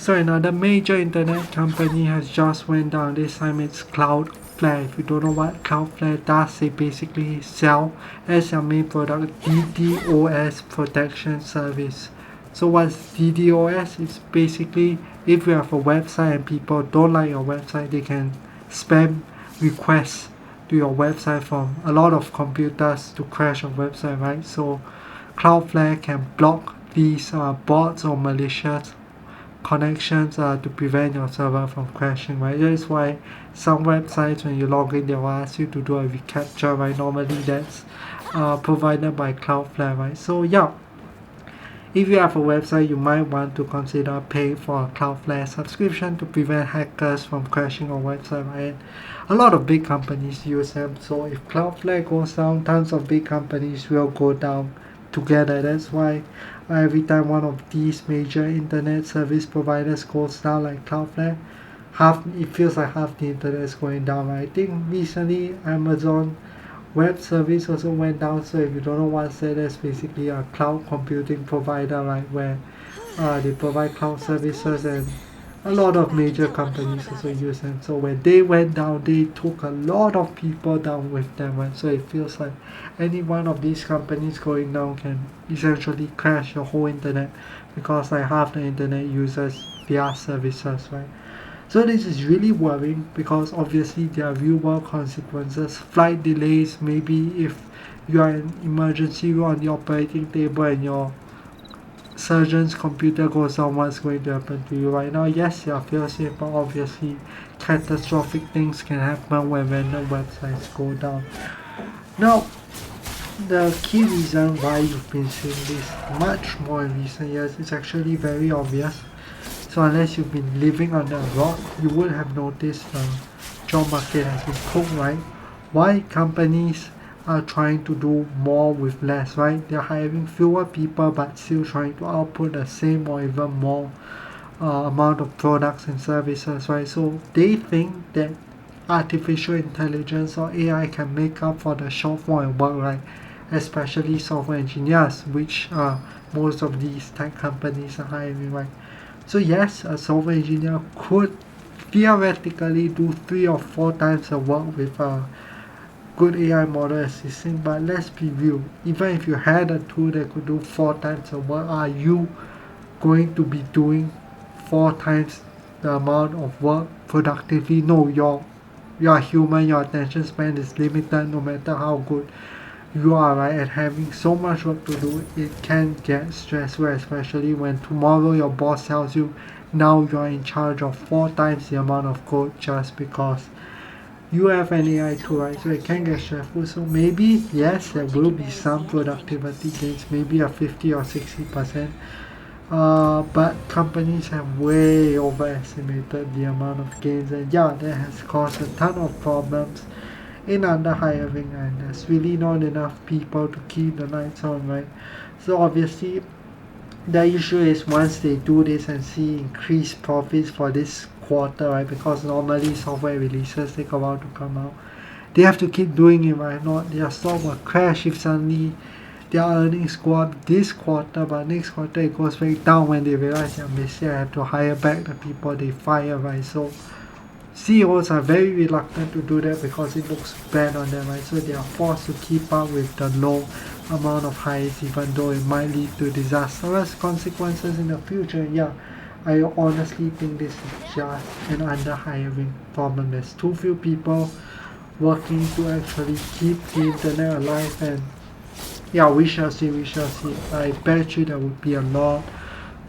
So another major internet company has just went down. This time it's Cloudflare. If you don't know what Cloudflare does, they basically sell as their main product DDoS protection service. So what's DDoS? It's basically if you have a website and people don't like your website, they can spam requests to your website from a lot of computers to crash your website, right? So Cloudflare can block these bots or malicious connections to prevent your server from crashing, right? That is why some websites, when you log in, they will ask you to do a reCAPTCHA, right? Normally that's provided by Cloudflare, right? So yeah, if you have a website, you might want to consider paying for a Cloudflare subscription to prevent hackers from crashing your website, right? A lot of big companies use them, so if Cloudflare goes down, tons of big companies will go down together. That's why every time one of these major internet service providers goes down, like Cloudflare, it feels like half the internet is going down, right? I think recently Amazon Web Service also went down. So if you don't know what's that, that's basically a cloud computing provider, right, where they provide cloud services, and a lot of major companies also use them. So when they went down, they took a lot of people down with them, right? So it feels like any one of these companies going down can essentially crash your whole internet, because like half the internet uses their services, right? So this is really worrying, because obviously there are real world consequences. Flight delays, maybe if you are in emergency room on the operating table and your surgeon's computer goes down, what's going to happen to you right now? Yes, you feel safe, but obviously catastrophic things can happen when random websites go down. Now, the key reason why you've been seeing this much more in recent years is actually very obvious. So unless you've been living under a rock, you would have noticed the job market has been cooked, right? Why companies are trying to do more with less, right? They're hiring fewer people but still trying to output the same or even more amount of products and services, right? So they think that artificial intelligence or AI can make up for the shortfall in work, right? Especially software engineers, which most of these tech companies are hiring, right? So yes, a software engineer could theoretically do 3 or 4 times the work with a good AI model assisting, but let's be real, even if you had a tool that could do 4 times the work, are you going to be doing 4 times the amount of work productively? No, you're human, your attention span is limited no matter how good you are, right? And having so much work to do, it can get stressful, especially when tomorrow your boss tells you now you're in charge of 4 times the amount of code just because you have an AI tool, right? So it can get stressful. So maybe yes, there will be some productivity gains, maybe a 50 or 60%. But companies have way overestimated the amount of gains, and yeah, that has caused a ton of problems in underhiring, and there's really not enough people to keep the lights on, right? So obviously the issue is once they do this and see increased profits for this quarter, right? Because normally software releases take a while to come out. They have to keep doing it, right? Not their stock will crash if suddenly their earnings go up this quarter, but next quarter it goes back down when they realize their mistake and have to hire back the people they fire, right? So CEOs are very reluctant to do that because it looks bad on them, right? So they are forced to keep up with the low amount of hires, even though it might lead to disastrous consequences in the future. Yeah, I honestly think this is just an underhiring problem. There's too few people working to actually keep the internet alive, and yeah, we shall see, we shall see. I bet you there will be a lot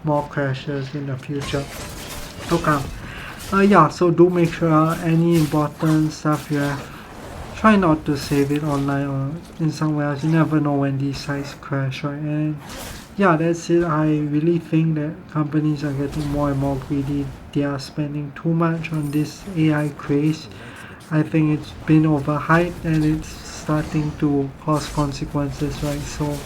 more crashes in the future to come. Yeah, so do make sure any important stuff you have, try not to save it online or in somewhere else. You never know when these sites crash, right? And yeah, that's it. I really think that companies are getting more and more greedy. They are spending too much on this AI craze. I think it's been overhyped and it's starting to cause consequences, right? So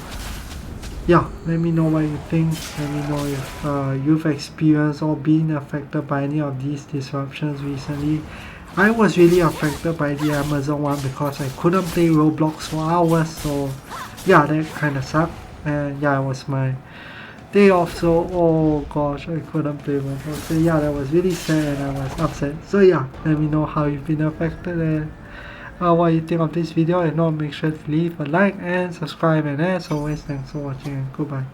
yeah, let me know what you think. Let me know if you've experienced or been affected by any of these disruptions recently. I was really affected by the Amazon one because I couldn't play Roblox for hours, so yeah, that kind of sucked. And yeah, it was my day off. So oh gosh, I couldn't blame myself. So yeah, that was really sad and I was upset. So yeah, let me know how you've been affected and what you think of this video. If not, make sure to leave a like and subscribe, and as always, thanks for watching and goodbye.